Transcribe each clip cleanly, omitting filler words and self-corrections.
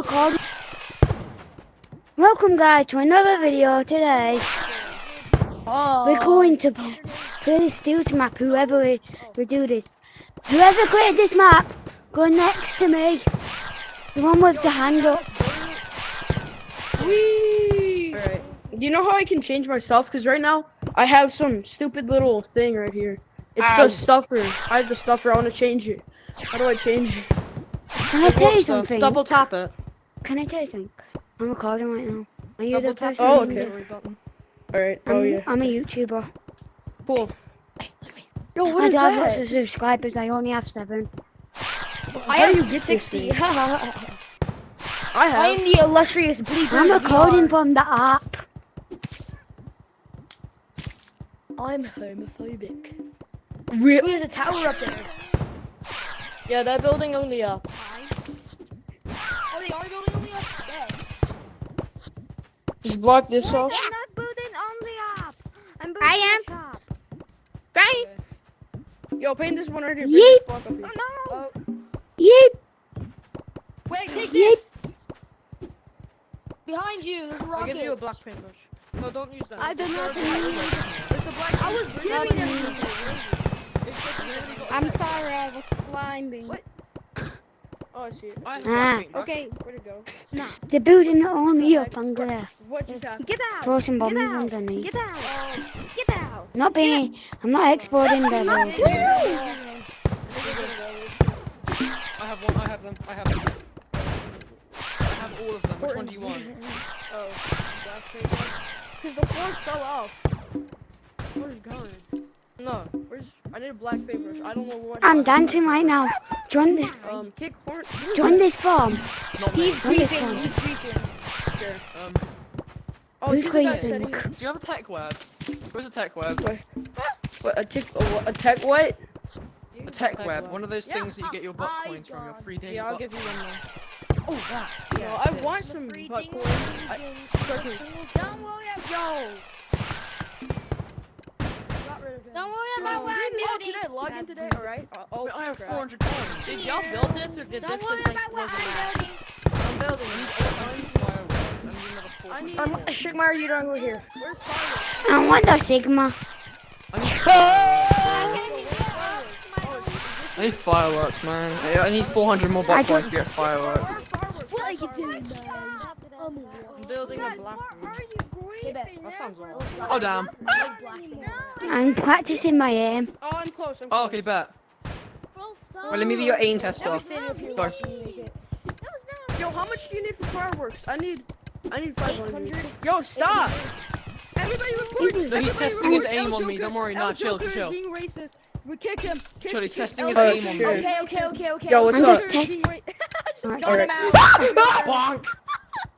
recording. Welcome guys to another video today. We're going to play this Steel's map, whoever we do this. Whoever created this map, go next to me. The one with the hand up. Whee! Alright. Do you know how I can change my stuff? Because right now, I have some stupid little thing right here. It's the stuffer. I have the stuffer. I want to change it. How do I change it? Can I tell you something? Double tap it. Can I tell you something? I'm recording right now. Are you the person? Oh, okay. Alright. Oh, yeah. I'm a YouTuber. Cool. Yo, what I is don't have that? lots of subscribers. I only have 7. I have 60. I I'm have. the illustrious Bleepers. I'm recording from the app. I'm homophobic. Really? There's a tower up there. Yeah, they're building only up. Oh, they are building only up? Okay. Just block this off. I'm not building on the app. I'm building I am. the shop. Right? Yo, paint this one right here. Yeep. Block up here. Oh, no. Yeep. Wait, take this. Behind you, there's rockets. I'll give you a black paintbrush. No, don't use that. I do not I was giving them. I'm sorry, I was climbing. What? Oh, I see it. I have Ah. black paintbrush. Okay. Where'd it go? They're building it only up on there. What just happened? Get out! Throw some bombs Get out! underneath. Get out! Get out! I'm not exporting them. I have one. I have them. I have all of them. Which one do you want? Oh, black paper. Because the floor fell off. Where's it going? No. I need a black paper. I don't know what. I'm dancing right now. Join Kick horn. this bomb. Not me. He's What is griefing. one? He's griefing. Here. Oh, Who's see this guy griefing? setting? Do you have a tech web? Where's a tech web? What, a tech what? A tech web. One of those things that you get your butt coins from your free day. Yeah, I'll butt. give you one more. Oh, that. No, I want some butt coins. Don't worry about Don't worry about what I'm building. Can I log in today? Alright. Oh, I have crap. 400 coins. Did y'all build this or did Don't this worry just about like what was I'm building. I'm building. I need 800 fireworks. I need another 400. I need- Shigmar, you don't go here. Where's fire? I want the Sigma. I need fireworks, man. I need 400 more butt coins to get fireworks. What are you doing, guys? I'm building a black one. That sounds wrong. Oh, damn. I'm practicing my aim. Oh, I'm close. I'm Oh, close. okay, bet. Well, let me be your aim tester. Go. Yo, how much do you need for fireworks? I need 500. Yo, stop! Everybody report! No, he's testing his aim on me. Don't worry, nah, chill, chill. Being racist. We kick him. Chill, he's testing his Oh, aim on me. sure. Okay. Yo, what's I'm up? just testing. Just Alright. got him Alright. out. Bonk!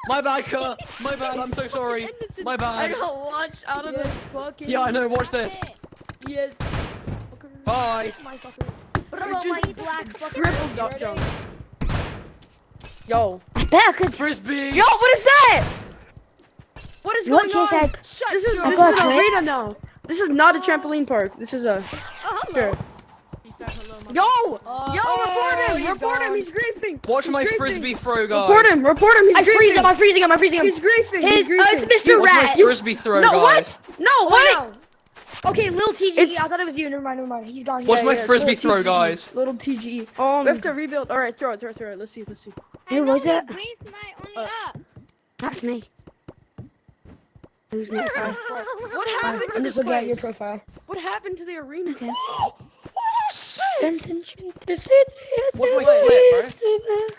My bad, Kurt. My bad, I'm so sorry. My I bad. got launched out of Yes, it. fucking. Yeah, I know, watch this. Yes. Bye. My fucker. What about my black fucker? Triple duck jump. Yo. I bet I could. Frisbee! Yo, what is that? What is going Watch on? this egg. This is I got an it. arena now. This is not a trampoline park. This is a. Oh, hello. Sure. Yo! Yo, he's report him! gone. He's griefing! Watch He's my griefing. frisbee throw, guys. Report him! Report him! He's I freeze griefing! him. I'm freezing him. He's griefing! His, He's it's griefing. Mr. Watch my Rat. frisbee throw, No, guys. what? No, what? No. Okay, Lil TG. It's- I thought it was you. Never mind. He's gone. Watch my yeah, frisbee little throw, TGE. guys. Little TGE. We have to rebuild. Alright, throw it. Let's see. Who was it? Up. That's me. Who's next? What happened to I'm this just looking at your place? profile. What happened to the arena? Okay. Oh, shit! What's my flip,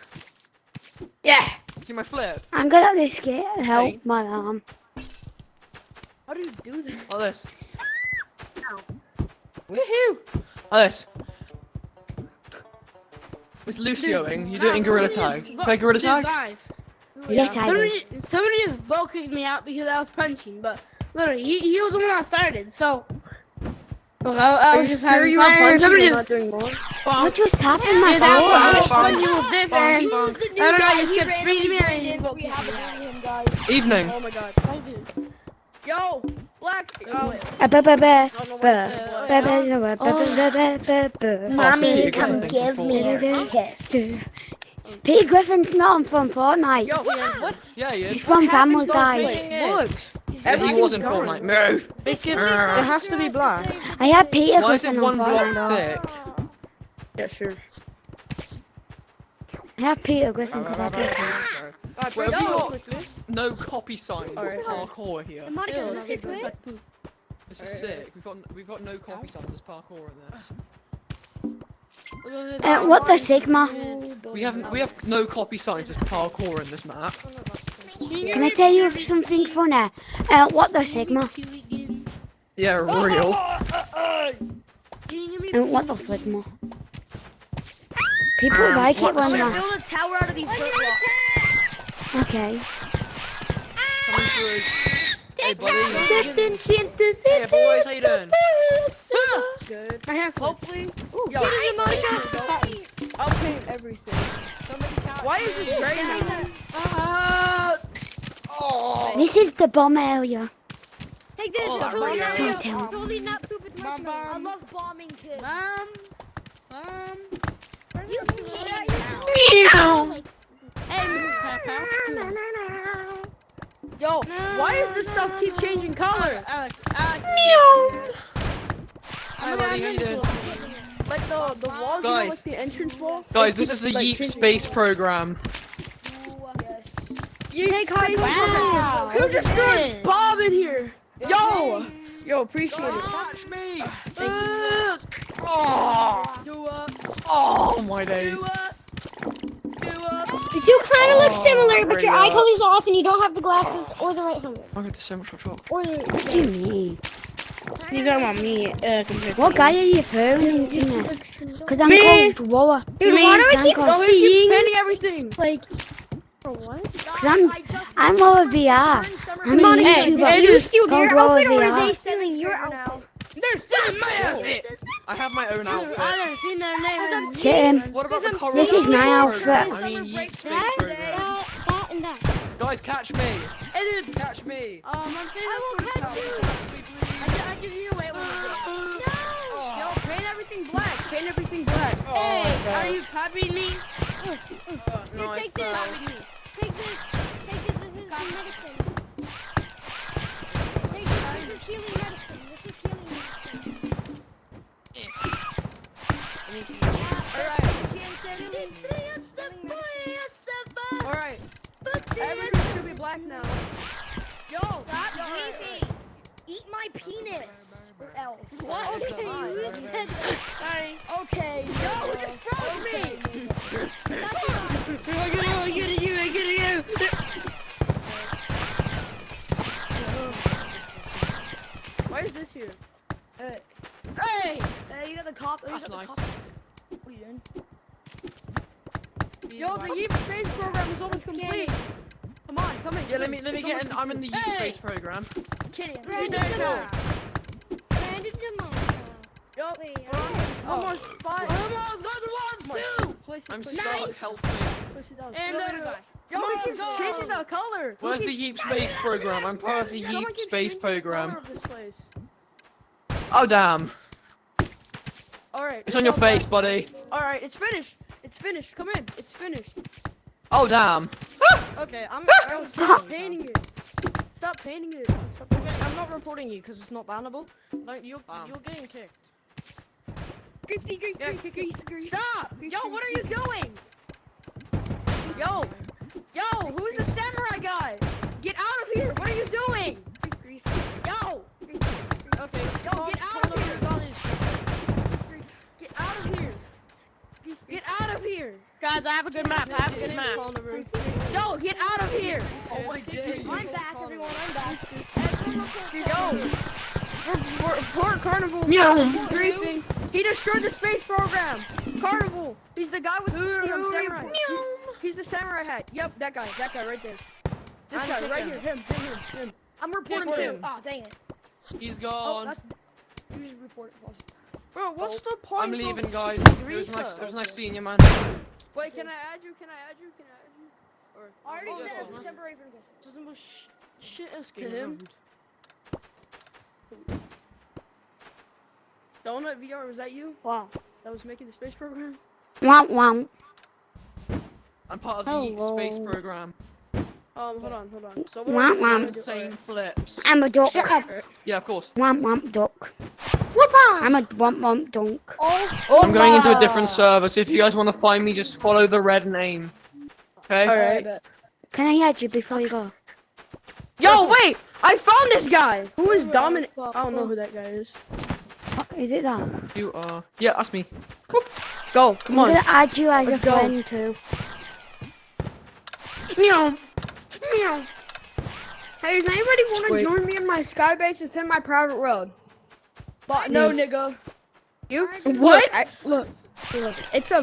Yeah. See my flip? I'm good at this game. See? Help my arm. How do you do that? Oh, this. Woohoo! Oh, this. It's Lucioing. You do it in Gorilla Tag. Play Gorilla Tag? Guys, Yes, I do. somebody just vote kicked me out because I was punching, but literally, he was the one that started, so. Look, I was just having you were fun, and punching somebody and just. not doing more? What just happened, my Yes, I was phone? punching with this, and I don't know, I just kept freezing me and he vote We kicked have me to out. bully him, guys. Evening. Oh my god. Yo! Black! Oh, Mommy, Oh, come so give me a you're kiss. Peter Griffin's not from Fortnite. Yo, what? Yeah, he He's is. from Family Happens Guy. those things? Look. Yeah, he Everything's was in gone. Fortnite. Move. It has to be black. I had Peter Why is it Griffin on one block Fortnite. thick? Yeah, sure. I have Peter Griffin because I Griffin. Wait, have we Yo. got no copy signs of Alright. parkour here? Monica, is this your clip? This is sick. We've got no copy signs as parkour in this. What the Sigma? We have no copy signs as parkour in this map. Can I tell you something funny? What the Sigma? Yeah, real. What the Sigma? People like it I'm when gonna I... build a tower out of these dirt blocks. Okay. Coming through. Hey, buddy. Hey, Hey, boys, how you doing? Good. I have Hopefully. Ooh, yo, Get in here, Monica. I'll paint everything. Why is this gray now? This is the bomb area. Take this. Oh, it's totally not don't real. tell. Totally not poop. It's marshmallow. I Mom. love bombing kids. Mom. You Hey, Mrs. Papa. Yo, why does this stuff keep changing color? Alex. Hi, buddy, how you doing? Like the walls, you know, Guys. like the entrance wall? Guys, this is the Like, Yeep changing Space color. program. Yeep Take space high program. Wow. Who just threw a Yes. bomb in here? Yo! Yo, appreciate it. Catch me! Oh, my days. You two kind of look similar, but your eye Brilliant. color's off and you don't have the glasses or the right helmet. I got so much chalk. Or the... What do you mean? You talking about me? What guy are you throwing into me? Because I'm Me. called Walla. Dude, why do I keep Yo, he keeps seeing, painting everything. like... For what? Because I'm Walla VR. I'm a Monica, YouTuber. did you steal called their Walla outfit or are VR. they stealing your outfit? They're stealing my outfit. I have my own outfit. I've never seen their name. Sit him. What about the Because I'm coral This is my program? outfit. I mean Yeep Space That, program. that, and that. Guys, catch me! Hey, dude. Catch me! I'm saying that for the catch top. you. I can hear wait one minute. Yo, paint everything black. Paint everything black. Hey, are you copying me? No, I Take this. fell. Take this. Take this. This is medicine. Take this. This is healing medicine. This is healing medicine. Alright. Everything's gonna be black now. Yo! Stop yo, griefing. Eat my penis. Or else. What? Okay, who said that? Sorry. Okay, yo, who just froze me? I get you. Why is this here? Hey. You got the cop. That's nice. What are you doing? Yo, the Yeep space program is almost complete. Come on, come in. Yeah, let me get in. I'm in the Yeep Hey! Space program. Kidding. Brandon, Brandon Demonica. Yo, Wait, we're almost five. Almost got the ones too. Place it, I'm place it, stuck. Help me. place it down. And the guy. Yo, Come he on, keeps go. changing the color. Where's the Yeep Space program? I'm part of the Someone Yeep keeps Space changing the color program. of this place. Oh damn! Alright. It's on your all face, black. buddy. Alright, it's finished. It's finished. Come in. It's finished. Oh damn! Okay, stop painting it. Stop painting it. Stop painting it. I'm not reporting you because it's not bannable. Like, you're getting kicked. Stop! Yo, what are you doing? Yo! Yo, who's the samurai guy? Get out of here! What are you doing? Yo! Okay, Yo, get out of here! Get out of here! Get out of here! Guys, I have a good map. Yo, get out of here! Oh my days! I'm back, everyone. I'm back. Yo! Report Carnival! Meow. He's griefing! He destroyed the space program! Carnival! He's the guy with the samurai! He's the samurai hat! Yep, that guy right there. This I'm guy right kicking here, him. I'm reporting Report too. him. Oh, dang it. He's Oh, gone. that's. You should report it. False. Bro, what's the point? I'm leaving, guys. It was nice. It was nice seeing you, man. Wait, can I add you? Or, I already Oh, said oh, it's oh. temporary for this. Doesn't was shit as To him? Donut VR, was that you? Wow. That was making the space program? Womp womp. I'm part of the Hello. space program. Hold on. So Womp womp. Insane flips. I'm a duck. Yeah, of course. Womp womp duck. I'm a womp womp dunk. I'm going into a different server, so if you guys want to find me, just follow the red name. Okay? Alright. Can I add you before you go? Yo, wait! I found this guy! Who is Dominic? I don't know who that guy is. Is it that? You are. Yeah, that's me. Go, come I'm on. gonna add you as Let's a go. friend too. Meow. Meow. Hey, does anybody want to Wait. join me in my sky base? It's in my private road. But no, nigga. You? Look, What? look. It's a